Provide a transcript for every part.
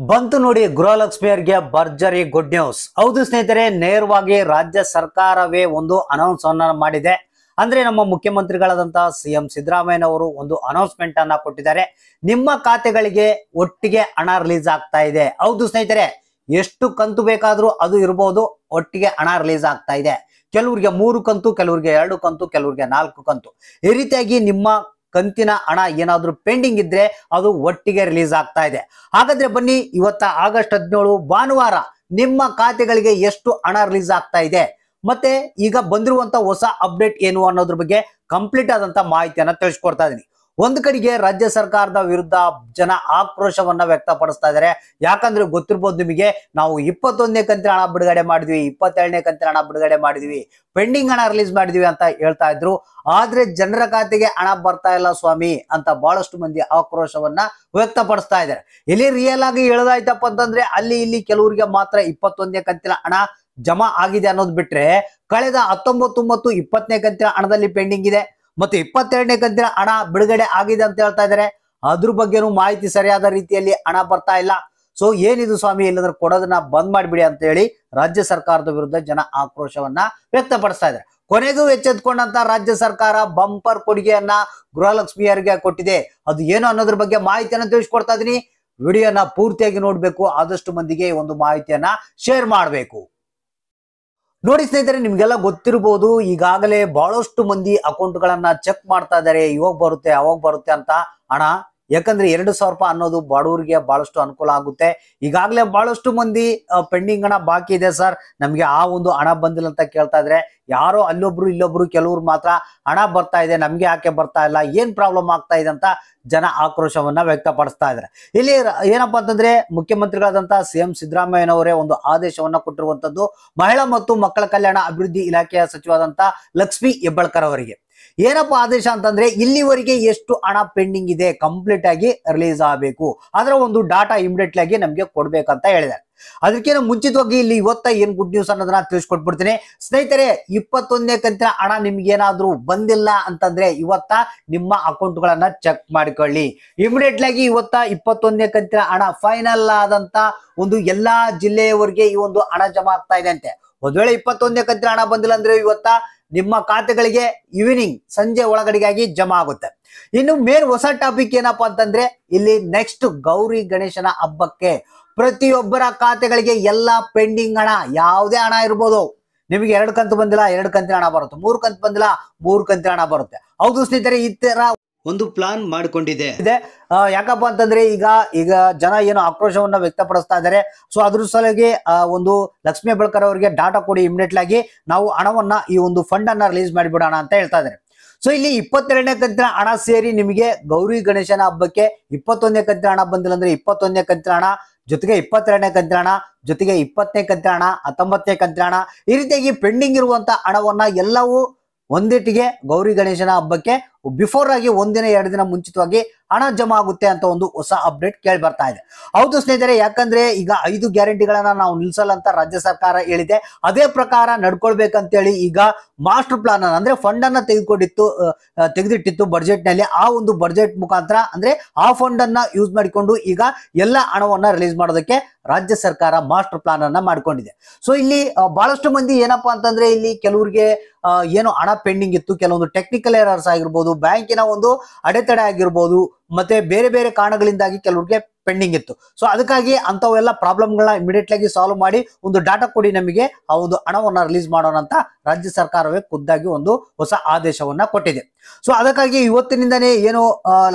ಬಂತು ನೋಡಿ ಗೃಹಲಕ್ಷ್ಮಿಯರಿಗೆ ಭರ್ಜರಿ ಗುಡ್ ನ್ಯೂಸ್. ಹೌದು ಸ್ನೇಹಿತರೆ, ನೇರವಾಗಿ ರಾಜ್ಯ ಸರ್ಕಾರವೇ ಒಂದು ಅನೌನ್ಸ್ ಅನ್ನ ಮಾಡಿದೆ. ಅಂದ್ರೆ ನಮ್ಮ ಮುಖ್ಯಮಂತ್ರಿಗಳಾದಂತಹ ಸಿಎಂ ಸಿದ್ದರಾಮಯ್ಯನವರು ಒಂದು ಅನೌನ್ಸ್ಮೆಂಟ್ ಅನ್ನ ಕೊಟ್ಟಿದ್ದಾರೆ. ನಿಮ್ಮ ಖಾತೆಗಳಿಗೆ ಒಟ್ಟಿಗೆ ಹಣ ರಿಲೀಸ್ ಆಗ್ತಾ ಇದೆ. ಹೌದು ಸ್ನೇಹಿತರೆ, ಎಷ್ಟು ಕಂತು ಬೇಕಾದ್ರೂ ಅದು ಇರಬಹುದು, ಒಟ್ಟಿಗೆ ಹಣ ರಿಲೀಸ್ ಆಗ್ತಾ ಇದೆ. ಕೆಲವರಿಗೆ 3 ಕಂತು, ಕೆಲವರಿಗೆ 2 ಕಂತು, ಕೆಲವರಿಗೆ 4 ಕಂತು. ಈ ರೀತಿಯಾಗಿ ನಿಮ್ಮ ಕಂತಿನ ಹಣ ಏನಾದ್ರೂ ಪೆಂಡಿಂಗ್ ಇದ್ರೆ ಅದು ಒಟ್ಟಿಗೆ ರಿಲೀಸ್ ಆಗ್ತಾ ಇದೆ. ಹಾಗಾದ್ರೆ ಬನ್ನಿ, ಇವತ್ತ ಆಗಸ್ಟ್ 17 ಭಾನುವಾರ ನಿಮ್ಮ ಖಾತೆಗಳಿಗೆ ಎಷ್ಟು ಹಣ ರಿಲೀಸ್ ಆಗ್ತಾ ಇದೆ, ಮತ್ತೆ ಈಗ ಬಂದಿರುವಂತ ಹೊಸ ಅಪ್ಡೇಟ್ ಏನು ಅನ್ನೋದ್ರ ಬಗ್ಗೆ ಕಂಪ್ಲೀಟ್ ಆದಂತ ಮಾಹಿತಿಯನ್ನ ತಿಳಿಸ್ಕೊಡ್ತಾ ಇದೀನಿ. ಒಂದು ಕಡೆಗೆ ರಾಜ್ಯ ಸರ್ಕಾರದ ವಿರುದ್ಧ ಜನ ಆಕ್ರೋಶವನ್ನ ವ್ಯಕ್ತಪಡಿಸ್ತಾ ಇದ್ದಾರೆ. ಯಾಕಂದ್ರೆ ಗೊತ್ತಿರ್ಬೋದು ನಿಮಗೆ, ನಾವು 21ನೇ ಕಂತಿನ ಹಣ ಬಿಡುಗಡೆ ಮಾಡಿದ್ವಿ, 22ನೇ ಕಂತಿನ ಹಣ ಬಿಡುಗಡೆ ಮಾಡಿದ್ವಿ, ಪೆಂಡಿಂಗ್ ಹಣ ರಿಲೀಸ್ ಮಾಡಿದ್ವಿ ಅಂತ ಹೇಳ್ತಾ ಇದ್ರು. ಆದ್ರೆ ಜನರ ಖಾತೆಗೆ ಹಣ ಬರ್ತಾ ಇಲ್ಲ ಸ್ವಾಮಿ ಅಂತ ಬಹಳಷ್ಟು ಮಂದಿ ಆಕ್ರೋಶವನ್ನ ವ್ಯಕ್ತಪಡಿಸ್ತಾ ಇದ್ದಾರೆ. ಇಲ್ಲಿ ರಿಯಲ್ ಆಗಿ ಹೇಳೋದಾಯ್ತಪ್ಪ ಅಂತಂದ್ರೆ, ಅಲ್ಲಿ ಇಲ್ಲಿ ಕೆಲವರಿಗೆ ಮಾತ್ರ 21ನೇ ಕಂತಿನ ಹಣ ಜಮಾ ಆಗಿದೆ ಅನ್ನೋದು ಬಿಟ್ರೆ, ಕಳೆದ 19, 20ನೇ ಕಂತಿನ ಹಣದಲ್ಲಿ ಪೆಂಡಿಂಗ್ ಇದೆ, ಮತ್ತೆ 22ನೇ ಕಂತಿನ ಹಣ ಬಿಡುಗಡೆ ಆಗಿದೆ ಅಂತ ಹೇಳ್ತಾ ಇದ್ದಾರೆ. ಅದ್ರ ಬಗ್ಗೆನೂ ಮಾಹಿತಿ ಸರಿಯಾದ ರೀತಿಯಲ್ಲಿ ಹಣ ಬರ್ತಾ ಇಲ್ಲ. ಸೊ ಏನಿದು ಸ್ವಾಮಿ, ಇಲ್ಲಂದ್ರೆ ಕೊಡೋದನ್ನ ಬಂದ್ ಮಾಡಿಬಿಡಿ ಅಂತ ಹೇಳಿ ರಾಜ್ಯ ಸರ್ಕಾರದ ವಿರುದ್ಧ ಜನ ಆಕ್ರೋಶವನ್ನ ವ್ಯಕ್ತಪಡಿಸ್ತಾ ಇದ್ದಾರೆ. ಕೊನೆಗೂ ಎಚ್ಚೆತ್ಕೊಂಡಂತ ರಾಜ್ಯ ಸರ್ಕಾರ ಬಂಪರ್ ಕೊಡುಗೆಯನ್ನ ಗೃಹಲಕ್ಷ್ಮಿಯರಿಗೆ ಕೊಟ್ಟಿದೆ. ಅದು ಏನು ಅನ್ನೋದ್ರ ಬಗ್ಗೆ ಮಾಹಿತಿಯನ್ನ ತಿಳಿಸ್ಕೊಡ್ತಾ ಇದೀನಿ. ವಿಡಿಯೋನ ಪೂರ್ತಿಯಾಗಿ ನೋಡ್ಬೇಕು, ಆದಷ್ಟು ಮಂದಿಗೆ ಈ ಒಂದು ಮಾಹಿತಿಯನ್ನ ಶೇರ್ ಮಾಡಬೇಕು. ನೋಡಿ ಸ್ನೇಹಿತರೆ, ನಿಮ್ಗೆಲ್ಲ ಗೊತ್ತಿರಬಹುದು, ಈಗಾಗಲೇ ಬಹಳಷ್ಟು ಮಂದಿ ಅಕೌಂಟ್ಗಳನ್ನ ಚೆಕ್ ಮಾಡ್ತಾ ಇದ್ದಾರೆ. ಇವಾಗ ಬರುತ್ತೆ, ಅವಾಗ ಬರುತ್ತೆ ಅಂತ ಹಣ. ಯಾಕಂದ್ರೆ 2,000 ರೂಪಾಯಿ ಅನ್ನೋದು ಬಡವರಿಗೆ ಬಹಳಷ್ಟು ಅನುಕೂಲ ಆಗುತ್ತೆ. ಈಗಾಗಲೇ ಬಹಳಷ್ಟು ಮಂದಿ ಪೆಂಡಿಂಗ್ ಹಣ ಬಾಕಿ ಇದೆ ಸರ್, ನಮ್ಗೆ ಆ ಒಂದು ಹಣ ಬಂದಿಲ್ಲ ಅಂತ ಕೇಳ್ತಾ ಇದ್ರೆ. ಯಾರೋ ಅಲ್ಲೊಬ್ರು ಇಲ್ಲೊಬ್ರು ಕೆಲವ್ರು ಮಾತ್ರ ಹಣ ಬರ್ತಾ ಇದೆ, ನಮ್ಗೆ ಯಾಕೆ ಬರ್ತಾ ಇಲ್ಲ, ಏನ್ ಪ್ರಾಬ್ಲಮ್ ಆಗ್ತಾ ಇದೆ ಅಂತ ಜನ ಆಕ್ರೋಶವನ್ನ ವ್ಯಕ್ತಪಡಿಸ್ತಾ ಇದ್ದಾರೆ. ಇಲ್ಲಿ ಏನಪ್ಪಾ ಅಂತಂದ್ರೆ, ಮುಖ್ಯಮಂತ್ರಿಗಳಾದಂತಹ ಸಿಎಂ ಸಿದ್ದರಾಮಯ್ಯನವರೇ ಒಂದು ಆದೇಶವನ್ನ ಕೊಟ್ಟಿರುವಂತದ್ದು ಮಹಿಳಾ ಮತ್ತು ಮಕ್ಕಳ ಕಲ್ಯಾಣ ಅಭಿವೃದ್ಧಿ ಇಲಾಖೆಯ ಸಚಿವಾದಂತ ಲಕ್ಷ್ಮಿ ಹೆಬ್ಬಾಳ್ಕರ್ ಅವರಿಗೆ. ಏನಪ್ಪಾ ಆದೇಶ ಅಂತಂದ್ರೆ, ಇಲ್ಲಿವರೆಗೆ ಎಷ್ಟು ಹಣ ಪೆಂಡಿಂಗ್ ಇದೆ ಕಂಪ್ಲೀಟ್ ಆಗಿ ರಿಲೀಸ್ ಆಗಬೇಕು, ಅದರ ಒಂದು ಡಾಟಾ ಇಮಿಡಿಯೇಟ್ಲಿ ಆಗಿ ನಮ್ಗೆ ಕೊಡ್ಬೇಕಂತ ಹೇಳಿದ್ದಾರೆ. ಅದಕ್ಕಿಂತ ಮುಂಚಿತವಾಗಿ ಇಲ್ಲಿ ಇವತ್ತ ಏನ್ ಗುಡ್ ನ್ಯೂಸ್ ಅನ್ನೋದನ್ನ ತಿಳಿಸ್ಕೊಟ್ಬಿಡ್ತೀನಿ ಸ್ನೇಹಿತರೆ. 21ನೇ ಕಂತಿನ ಹಣ ನಿಮ್ಗೆ ಏನಾದ್ರೂ ಬಂದಿಲ್ಲ ಅಂತಂದ್ರೆ ಇವತ್ತ ನಿಮ್ಮ ಅಕೌಂಟ್ಗಳನ್ನ ಚೆಕ್ ಮಾಡಿಕೊಳ್ಳಿ. ಇಮಿಡಿಯೇಟ್ಲಿ ಆಗಿ ಇವತ್ತ 21ನೇ ಕಂತಿನ ಹಣ ಫೈನಲ್ ಆದಂತ ಒಂದು ಎಲ್ಲಾ ಜಿಲ್ಲೆಯವರೆಗೆ ಈ ಒಂದು ಹಣ ಜಮಾ ಆಗ್ತಾ ಇದೆ ಅಂತೆ. ಒಂದ್ ವೇಳೆ 21ನೇ ಕಂತಿನ ಹಣ ಬಂದಿಲ್ಲ ಅಂದ್ರೆ ಇವತ್ತ ನಿಮ್ಮ ಖಾತೆಗಳಿಗೆ ಈವ್ನಿಂಗ್ ಸಂಜೆ ಒಳಗಡೆಗಾಗಿ ಜಮಾ ಆಗುತ್ತೆ. ಇನ್ನು ಮೇನ್ ಹೊಸ ಟಾಪಿಕ್ ಏನಪ್ಪಾ ಅಂತಂದ್ರೆ, ಇಲ್ಲಿ ನೆಕ್ಸ್ಟ್ ಗೌರಿ ಗಣೇಶನ ಹಬ್ಬಕ್ಕೆ ಪ್ರತಿಯೊಬ್ಬರ ಖಾತೆಗಳಿಗೆ ಎಲ್ಲಾ ಪೆಂಡಿಂಗ್ ಹಣ, ಯಾವುದೇ ಹಣ ಇರ್ಬೋದು, ನಿಮಗೆ 2 ಕಂತು ಬಂದಿಲ್ಲ 2 ಕಂತಿನ ಹಣ ಬರುತ್ತೆ, 3 ಕಂತು ಬಂದಿಲ್ಲ 3 ಕಂತಿನ ಹಣ ಬರುತ್ತೆ. ಹೌದು ಸ್ನೇಹಿತರೆ, ಈ ತರ ಒಂದು ಪ್ಲಾನ್ ಮಾಡಿಕೊಂಡಿದೆ. ಯಾಕಪ್ಪ ಅಂತಂದ್ರೆ, ಈಗ ಜನ ಏನು ಆಕ್ರೋಶವನ್ನ ವ್ಯಕ್ತಪಡಿಸ್ತಾ ಇದ್ದಾರೆ. ಸೊ ಅದ್ರ ಸಲುವಾಗಿ ಒಂದು ಲಕ್ಷ್ಮಿ ಹೆಬ್ಬಾಳ್ಕರ್ ಅವರಿಗೆ ಡಾಟಾ ಕೊಡಿ, ಇಮಿಡಿಯೇಟ್ಲಿ ಆಗಿ ನಾವು ಹಣವನ್ನ ಈ ಒಂದು ಫಂಡ್ ಅನ್ನ ರಿಲೀಸ್ ಮಾಡಿಬಿಡೋಣ ಅಂತ ಹೇಳ್ತಾ ಇದ್ದಾರೆ. ಸೊ ಇಲ್ಲಿ 22ನೇ ಕಂತಿನ ಹಣ ಸೇರಿ ನಿಮಗೆ ಗೌರಿ ಗಣೇಶನ ಹಬ್ಬಕ್ಕೆ 21ನೇ ಕಂತಿನ ಹಣ ಬಂದಿಲ್ಲ ಅಂದ್ರೆ 21ನೇ ಕಂತಿನ ಹಣ ಜೊತೆಗೆ 22ನೇ ಕಂತಿನ ಹಣ ಜೊತೆಗೆ 20ನೇ ಕಂತಿನ ಹಣ 19ನೇ ಕಂತಿನ ಹಣ, ಈ ರೀತಿಯಾಗಿ ಪೆಂಡಿಂಗ್ ಇರುವಂತ ಹಣವನ್ನ ಎಲ್ಲವೂ ಒಂದಿಟ್ಟಿಗೆ ಗೌರಿ ಗಣೇಶನ ಹಬ್ಬಕ್ಕೆ ಬಿಫೋರ್ ಆಗಿ 1 ದಿನ 2 ದಿನ ಮುಂಚಿತವಾಗಿ ಹಣ ಜಮಾ ಆಗುತ್ತೆ ಅಂತ ಒಂದು ಹೊಸ ಅಪ್ಡೇಟ್ ಕೇಳಿ ಬರ್ತಾ ಇದೆ. ಹೌದು ಸ್ನೇಹಿತರೆ, ಯಾಕಂದ್ರೆ ಈಗ 5 ಗ್ಯಾರಂಟಿಗಳನ್ನ ನಾವು ನಿಲ್ಸಲ್ಲ ಅಂತ ರಾಜ್ಯ ಸರ್ಕಾರ ಹೇಳಿದೆ. ಅದೇ ಪ್ರಕಾರ ನಡ್ಕೊಳ್ಬೇಕಂತೇಳಿ ಈಗ ಮಾಸ್ಟರ್ ಪ್ಲಾನ್ ಅನ್ನ ಅಂದ್ರೆ ಫಂಡ್ ಅನ್ನ ತೆಗೆದಿಟ್ಟಿತ್ತು ಬಜೆಟ್ ನಲ್ಲಿ. ಆ ಒಂದು ಬಜೆಟ್ ಮುಖಾಂತರ ಅಂದ್ರೆ ಆ ಫಂಡ್ ಅನ್ನ ಯೂಸ್ ಮಾಡಿಕೊಂಡು ಈಗ ಎಲ್ಲ ಹಣವನ್ನ ರಿಲೀಸ್ ಮಾಡೋದಕ್ಕೆ ರಾಜ್ಯ ಸರ್ಕಾರ ಮಾಸ್ಟರ್ ಪ್ಲಾನ್ ಅನ್ನ ಮಾಡ್ಕೊಂಡಿದೆ. ಸೊ ಇಲ್ಲಿ ಬಹಳಷ್ಟು ಮಂದಿ ಏನಪ್ಪಾ ಅಂತಂದ್ರೆ, ಇಲ್ಲಿ ಕೆಲವರಿಗೆ ಏನು ಹಣ ಪೆಂಡಿಂಗ್ ಇತ್ತು, ಕೆಲವೊಂದು ಟೆಕ್ನಿಕಲ್ ಎರರ್ಸ್ ಆಗಿರ್ಬೋದು, ಬ್ಯಾಂಕಿನ ಒಂದು ಅಡೆತಡೆ ಆಗಿರ್ಬೋದು, ಮತ್ತೆ ಬೇರೆ ಬೇರೆ ಕಾರಣಗಳಿಂದಾಗಿ ಕೆಲವರಿಗೆ ಪೆಂಡಿಂಗ್ ಇತ್ತು. ಸೊ ಅದಕ್ಕಾಗಿ ಅಂತವೆಲ್ಲ ಪ್ರಾಬ್ಲಮ್ಗಳನ್ನ ಇಮಿಡಿಯೇಟ್ಲಿ ಆಗಿ ಸಾಲ್ವ್ ಮಾಡಿ ಒಂದು ಡಾಟಾ ಕೊಡಿ, ನಮಗೆ ಆ ಒಂದು ಹಣವನ್ನ ರಿಲೀಸ್ ಮಾಡೋಣ ಅಂತ ರಾಜ್ಯ ಸರ್ಕಾರವೇ ಖುದ್ದಾಗಿ ಒಂದು ಹೊಸ ಆದೇಶವನ್ನ ಕೊಟ್ಟಿದೆ. ಸೊ ಅದಕ್ಕಾಗಿ ಇವತ್ತಿನಿಂದನೇ ಏನು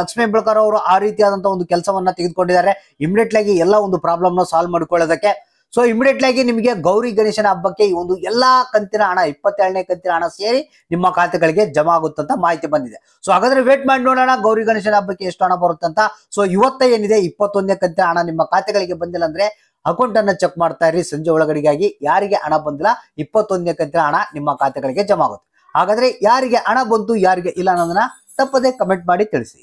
ಲಕ್ಷ್ಮಿ ಹೆಬ್ಬಾಳ್ಕರ್ ಅವರು ಆ ರೀತಿಯಾದಂತಹ ಒಂದು ಕೆಲಸವನ್ನ ತೆಗೆದುಕೊಂಡಿದ್ದಾರೆ, ಇಮಿಡಿಯೇಟ್ಲಿ ಆಗಿ ಎಲ್ಲ ಒಂದು ಪ್ರಾಬ್ಲಮ್ ನ ಸಾಲ್ವ್ ಮಾಡಿಕೊಳ್ಳೋದಕ್ಕೆ. ಸೊ ಇಮಿಡಿಯೇಟ್ಲಿ ಆಗಿ ನಿಮಗೆ ಗೌರಿ ಗಣೇಶನ ಹಬ್ಬಕ್ಕೆ ಈ ಒಂದು ಎಲ್ಲಾ ಕಂತಿನ ಹಣ 22ನೇ ಕಂತಿನ ಹಣ ಸೇರಿ ನಿಮ್ಮ ಖಾತೆಗಳಿಗೆ ಜಮಾ ಆಗುತ್ತಂತ ಮಾಹಿತಿ ಬಂದಿದೆ. ಸೊ ಹಾಗಾದ್ರೆ ವೇಟ್ ಮಾಡಿ ನೋಡೋಣ ಗೌರಿ ಗಣೇಶನ ಹಬ್ಬಕ್ಕೆ ಎಷ್ಟು ಹಣ ಬರುತ್ತಂತ. ಸೊ ಇವತ್ತ ಏನಿದೆ 21ನೇ ಕಂತಿನ ಹಣ ನಿಮ್ಮ ಖಾತೆಗಳಿಗೆ ಬಂದಿಲ್ಲ ಅಂದ್ರೆ ಅಕೌಂಟ್ ಅನ್ನ ಚೆಕ್ ಮಾಡ್ತಾ ಇರಿ ಸಂಜೆ ಒಳಗಡೆಗಾಗಿ. ಯಾರಿಗೆ ಹಣ ಬಂದಿಲ್ಲ 21ನೇ ಕಂತಿನ ಹಣ ನಿಮ್ಮ ಖಾತೆಗಳಿಗೆ ಜಮಾ ಆಗುತ್ತೆ. ಹಾಗಾದ್ರೆ ಯಾರಿಗೆ ಹಣ ಬಂತು ಯಾರಿಗೆ ಇಲ್ಲ ಅನ್ನೋದನ್ನ ತಪ್ಪದೆ ಕಮೆಂಟ್ ಮಾಡಿ ತಿಳಿಸಿ.